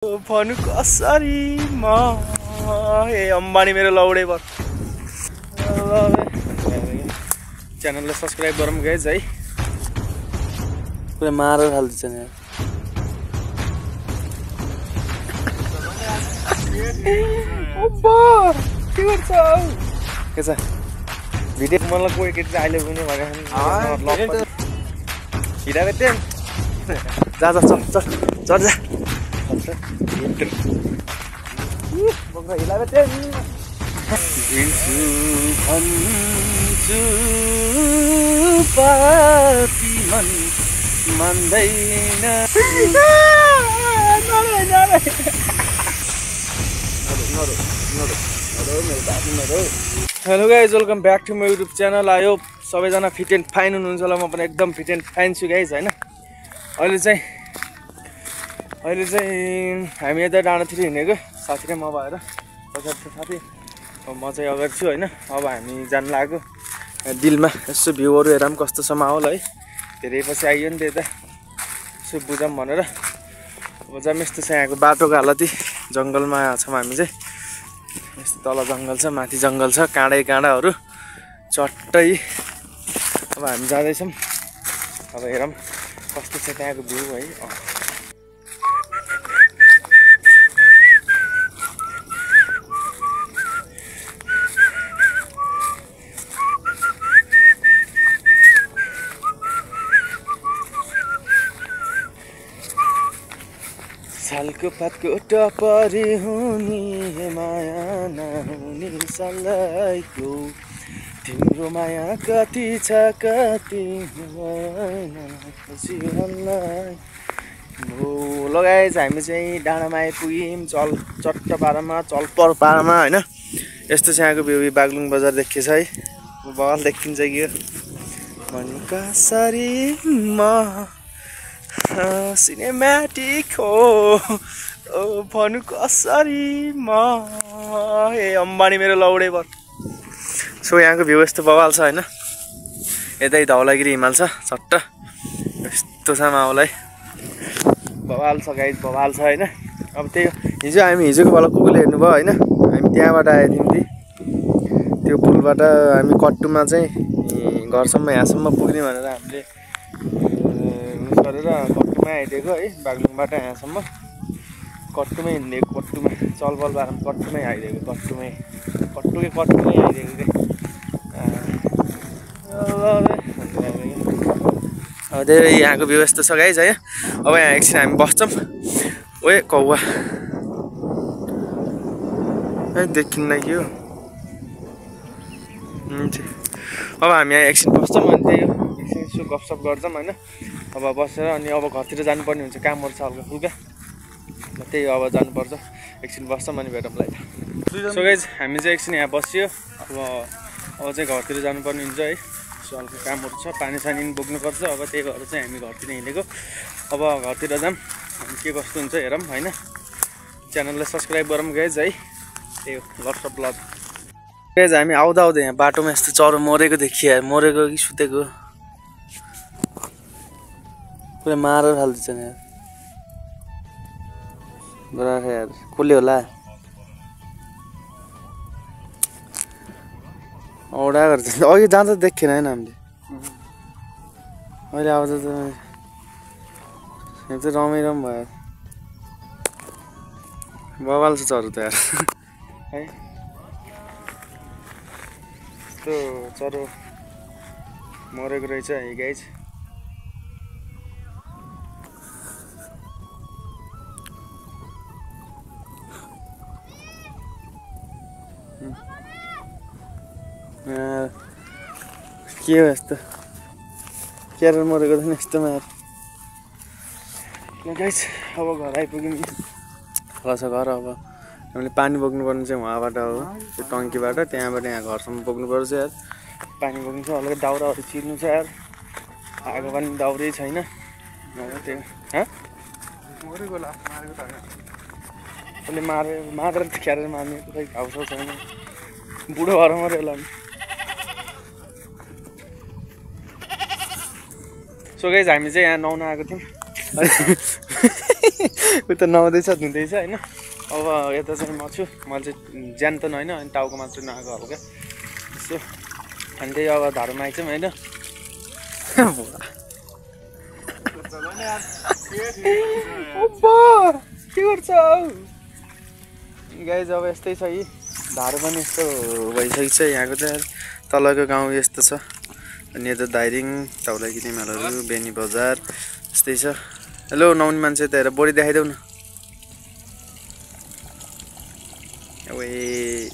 भन्नु कसरी म ए अम्बानी मेरो लौडे बर च्यानललाई सब्स्क्राइब गरौँ गाइज है पुरा मारेर हाल्दैछ नि ओबा के गर्छ के छ भिडियो मलाई कोही केटी अहिले पनि भने हिरा बेटे जा जा चल चल चल जा बग्रा हिला बेटे पापी मन मान्दैन hello guys welcome back to my YouTube channel. आयो सबैजना फिट एन्ड फाइन हुनुहुन्छ होला, म पनि एकदम फिट एन्ड फाइन छु गाइज होइन। अहिले चाहिँ हामी यता डाँडातिर हिँडेको साथी र म भएर पछाडि साथी म चाहिँ अगाडि छु होइन। अब हामी जानु लाग्यो दिलमा यसो भ्यूहरू हेरौँ कस्तो छ माहौल है। धेरै पछि आइयो नि त यता यसो बुझौँ भनेर अब जाम। यस्तो छ यहाँको बाटोको हालत, जङ्गलमा छौँ हामी चाहिँ। यस्तो तल जङ्गल छ माथि जङ्गल छ, काँडै काँडाहरू चट्टै। अब हामी जाँदैछौँ, अब हेरौँ कस्तो छ त्यहाँको भ्यू है। सालको पातको टपरी हुने माया नहुने सालैको, तिम्रो माया कति छ कति जीवनलाई। हो गाइस हामी चाहिँ डाँडामा आइपुग्यौँ, चट्ट पारामा चलपर पारामा होइन। यस्तो चाहिँ यहाँको भ्यू बागलुङ बजार देखिन्छ है, बल देखिन्छ कि भन्नु कसरी म सिनेमेटिक हो भन्नु कसरी म ए अम्बानी मेरो लौडे बर। सो यहाँको भ्यू यस्तो बवाल छ होइन। यतै धौलागिरी हिमाल छ चट्ट, यस्तो छ माहौल है। बवाल छ गाइज बवाल छ होइन। अब त्यही हिजो हामी हिजोको बेला कुकुरले हेर्नुभयो होइन। हामी त्यहाँबाट आएको थियौँ त्यो पुलबाट हामी कट्टुमा चाहिँ घरसम्म यहाँसम्म पुग्ने भनेर हामीले गरेर कट्टुमै आइदिएको है। बागलुङबाट यहाँसम्म कट्टुमै हिँडेको, कट्टुमा चलबल बारमा कट्टुमै आइदिएको, कट्टुमै आइदिएको के। अब त्यही यहाँको व्यवस्था छ गाइज है। अब यहाँ एकछिन हामी बस्छौँ। ओए कौवा है देखिन्न कि हो। अब हामी यहाँ एकछिन बस्छौँ अनि त्यही हो एकछिन यसो गफसफ गर्छौँ होइन। अब बसेर अनि अब घरतिर जानुपर्ने हुन्छ, कामहरू छ हल्का फुल्का, त्यही अब जानुपर्छ। एकछिन बस्छौँ अनि भेटौँला। सो गाइज हामी चाहिँ एकछिन यहाँ बसियो। अब चाहिँ घरतिर जानुपर्ने हुन्छ है। सो हल्का कामहरू छ, पानी सानी पनि बोक्नुपर्छ। अब त्यही भएर चाहिँ हामी घरतिर हिँडेको। अब घरतिर जाऊँ अनि के कस्तो हुन्छ हेरौँ होइन। च्यानललाई सब्स्क्राइब गरौँ गाइज है। त्यही हो लट्स अफ लभ गाइज। हामी आउँदा यहाँ बाटोमा यस्तो चरो मरेको देखियो, मरेको कि सुतेको पुरा मारेर हाल्दैछ नि यार। बराबर यार कसले होला औडा गर्छ। अघि जाँदा देखेन होइन हामीले, अहिले आउँदा त यहाँ चाहिँ रमाइलो पनि भयो। बवाल छ चरो त यार है। यस्तो चरो मरेको रहेछ है गाइज। के हो यस्तो क्यारल मरेको त नि यस्तोमा यार। गाइज अब घर आइपुग्यौँ, तल छ घर। अब हामीले पानी बोक्नुपर्ने चाहिँ उहाँबाट हो, त्यो टङ्कीबाट त्यहाँबाट यहाँ घरसम्म बोक्नुपर्छ यार। पानी बोक्नु छ, हल्का दाउराहरू चिर्नु छ यार। आगो पनि दाउरै छैन त्यो कसले मारेर क्यारेर मार्ने खै घाउसाउ छैन। बुढो भएर मऱ्यो होला। सो गाइज हामी चाहिँ यहाँ नुहाउन आएको थियौँ। उता नुहाउँदैछ धुँदैछ होइन। अब यता चाहिँ म छु, मैले चाहिँ ज्यान त होइन अनि टाउको मात्रै नआएको हल्का यसो। अनि त्यही अब धारोमा आइछौँ होइन। के गर्छ गाइज? अब यस्तै छ यी धारो पनि यस्तो भइसकेको छ यहाँको चाहिँ। तलको गाउँ यस्तो छ अनि यता दाइरिङ धौलागिरी मेलाहरू बेनी बजार यस्तै छ। हेलो नौनी मान्छे त हेर बढी देखाइदेऊ न। ए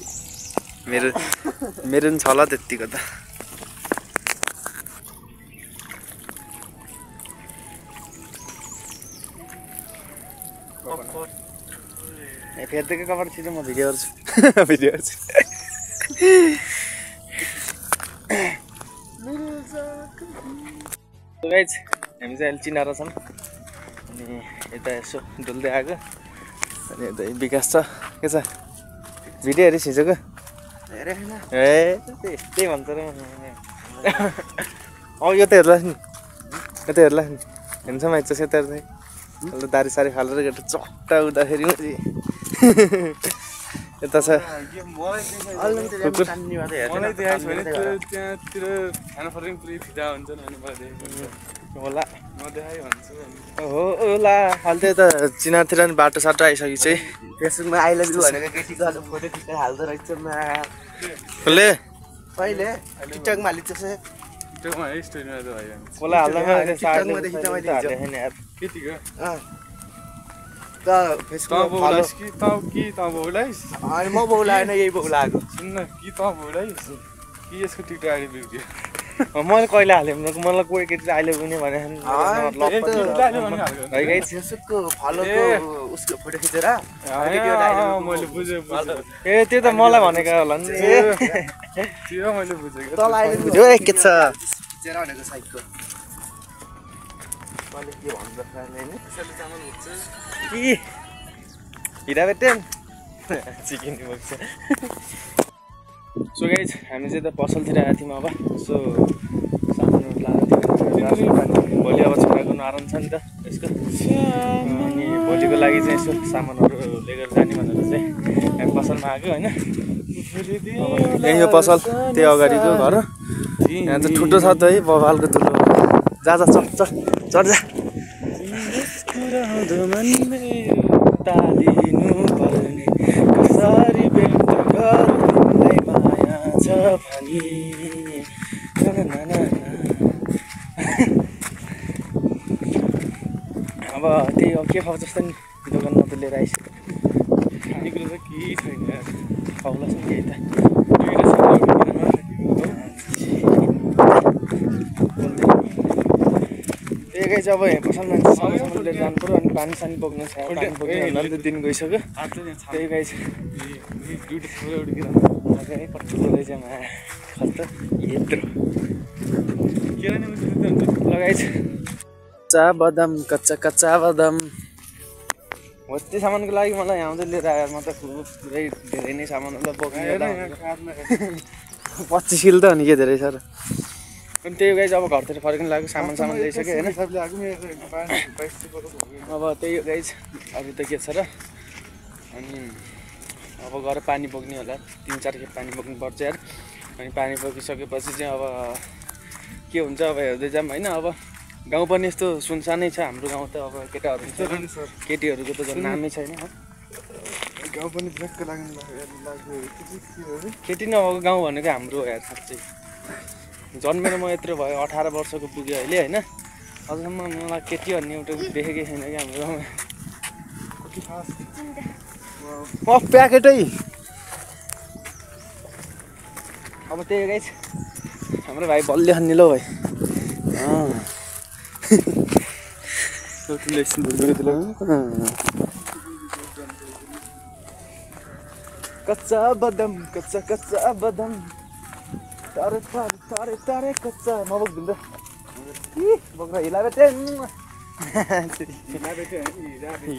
मेरो पनि छ ल त्यत्तिको त। फेर्दैको कपाल छिटो म भिडियो गर्छु भिडियो गर्छु। गाइज हामी चाहिँ अहिले चिनाएर छौँ अनि यता यसो डुल्दै आएको अनि यता विकास छ। के छ भिडियोहरू खिचेको? ए यस्तै भन्छ र अब यो त हेर्ला नि, यो त हेर्ला नि हेर्छौँ आइन्छ यता चाहिँ अन्त दारी सारी फालेर केटा चट्टा उदाखेरि यता छ होला होला अहिले त यता चिनारतिर नि बाटो साटो आइसकेको चाहिँ। फेसबुकमा आई लभ यु भनेको केटीको फोटो खिचेर हाल्दो रहेछ कसले कहिले टिकटकमा हालिन्छ कसलाई हाल्दा टिकटकमा देखि त मैले केटीको त फेसबुकमा अनि म बौला होइन यही बौला आएको सुन्न कि त भोलै कि यसको टिकटक आइले भिडियो मैले कहिले हालेँ मलाई कोही केटी अहिले पनि भने फेसबुकको फलोको उसको फोटो खिचेर मैले बुझेँ ए त्यो त मलाई भनेको होला नि त्यो मैले बुझेको तल अहिले बुझ्यो के छ खिचेर भनेको साइडको मैले के भन्नु कि हिरा बेटेन चिकन बोक्छ। सो गाइज हामी चाहिँ त पसलतिर आएको थियौँ। अब सो सामानहरू लाएको भोलि अब छोराको नारायण छ नि त यसको अनि भोलिको लागि चाहिँ यसो सामानहरू लिएर जाने भनेर चाहिँ हामी पसलमा आएको होइन। यही हो पसल त्यही अगाडिको घर यहाँ चाहिँ ठुलो छ त है बबालको ठुलो। जा जा चढ चढ चढ जा तालिनु पर्ने कसरी व्यक्त गर्नुलाई माया छ भनी अब त्यही हो के खाऊ जस्तो नि दोकानमा त लिएर आइसक्यो खानेकुरो चाहिँ केही छैन खाउला छ केही त त्यही चाहिँ अब पसलमा सामान लिएर जानु पऱ्यो अनि पानी सानी बोक्नु छ पानी बोक्नु भन्दा त दिन गइसक्यो। त्यही गाई चाहिँ ठुलो रहेछ माया खल्त यत्रो लगाइ छ कच्चा बदाम कच्चा कच्चा बदाम हो। त्यो सामानको लागि मलाई यहाँ चाहिँ लिएर आएर म त पुरै धेरै नै सामानहरू बोक्नु 25 किलो त अनि के धेरै छ र। अनि त्यही गाई अब घरतिर फर्किनु लाग्यो सामान ल्याइसक्यो होइन। अब त्यही हो गाई अरू त के छ र। अनि अब गएर पानी बोक्ने होला 3-4 खेप पानी बोक्नु पर्छ यार। अनि पानी बोकिसकेपछि चाहिँ अब के हुन्छ अब हेर्दै जाऊँ होइन। अब गाउँ पनि यस्तो सुनसानै छ हाम्रो गाउँ त। अब केटाहरू केटीहरूको त झन् नामै छैन गाउँ पनि केटी नभएको गाउँ भनेको हाम्रो यार साँच्चै। जन्मेर म यत्रो भयो 18 वर्षको पुग्यो अहिले होइन। अझसम्म मलाई केटी भन्ने एउटा देखेकै छैन कि हाम्रो गाउँमा। प्याकेटै अब त्यही गाइस हाम्रो भाइ बल्ले खाने ल भाइ कच्चा बदाम कच्चा कच्चा बदाम तारे तारे तारे तारे कच्चा नबोक्दिनु त बोक्न हिला बेटे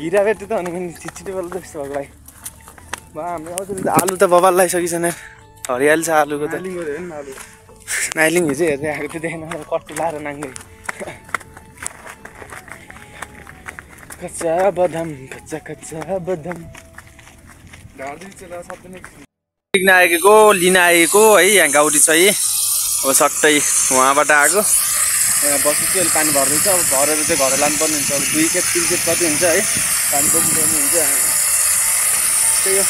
हिरा बेटे त अनि पनि छिटो बेला जस्तो भएको भाइ। हाम्रो आलु त बबाल लगाइसकेको छैन हरियाली छ आलुको त। नाइलिङ हिजो हेर्दै आएको त्यो देखेन कट्टु लाएर नाङ्दै कच्चा बदाम लिन आएको है यहाँ गाउटी चाहिँ अब सट्टै उहाँबाट आएको बसेको अहिले पानी भर्दैछ अब भरेर चाहिँ घर लानुपर्ने हुन्छ अब 2 खेप 3 खेप कति हुन्छ है पानी बोक्नुपर्ने हुन्छ त्यही हो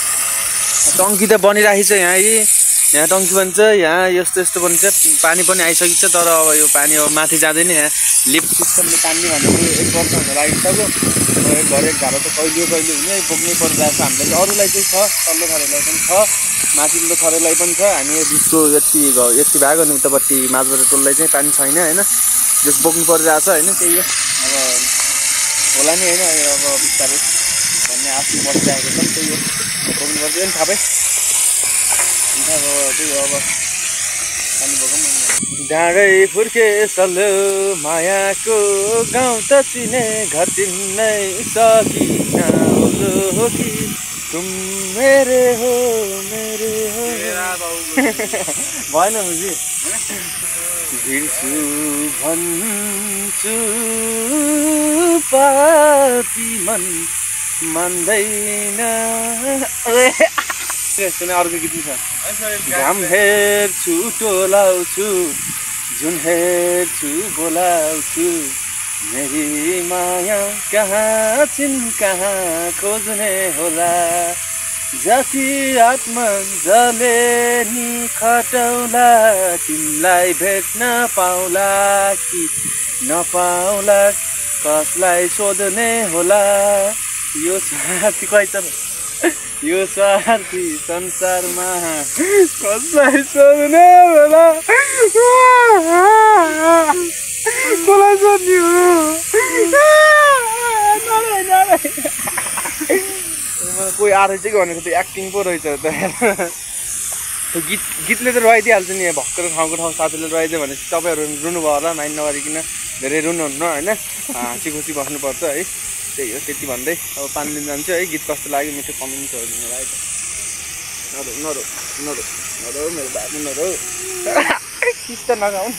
टङ्की त बनिरहेको छ यहाँ टङ्की बन्छ यहाँ यस्तो बन्छ पानी पनि आइसकेको छ तर अब यो पानी अब माथि जाँदैन यहाँ लिफ्ट सिस्टमले पानी भनेको 1 वर्ष हुन लागिसक्यो घर एक घारो त कहिले हुने बोक्नै परिरहेको छ हामीलाई अरूलाई चाहिँ छ तल्लो थरीलाई पनि छ माथिल्लो थरीलाई पनि छ हामी बिचको यति भएको अनि उतापट्टि माझबाट टोललाई चाहिँ पानी छैन होइन जस बोक्नु परिरहेको छ होइन त्यही हो अब होला नि होइन अब बिस्तारै भन्ने आफ्नो बसिरहेको छ त्यही हो बोक्नुपर्छ नि थाहा पाइ अब त्यही हो अब पानी बोकौँ डाँडै फुर्के सल्लो मायाको गाउँ त चिने घर चिन्नै सकिन हो कि तुम मेरे हो भएन बुझी भिड्छु भन्छु पापी मन मान्दैन अर्को गीत छ घाम हेर्छु टोलाउँछु जुन हेर्छु बोलाउँछु मेरी माया कहाँ छिन् कहाँ खोज्ने होला जति आत्मा जले नि खटौला तिमीलाई भेट्न पाउला कि नपाउला कसलाई सोध्ने होला यो साथी खै यो स्वार्थी संसारमा कसलाई सोध्ने होला कसलाई सोध्ने कोही आएर चाहिँ भनेको त्यो एक्टिङ पो रहेछ त त्यो गीतले त रुवाइदिइहाल्छ नि भर्खर ठाउँको साथीले रुवाइदियो भने तपाईँहरू रुनुभयो होला माइन्ड नगरिकन धेरै रुनुहुन्न होइन हाँसी खुसी बस्नुपर्छ है त्यही हो त्यति भन्दै अब 5 दिन जान्छु है गीत कस्तो लाग्यो मिठो कमेन्टहरू दिनुलाई नरो मेरो बाबु नरो गीत त नगाउन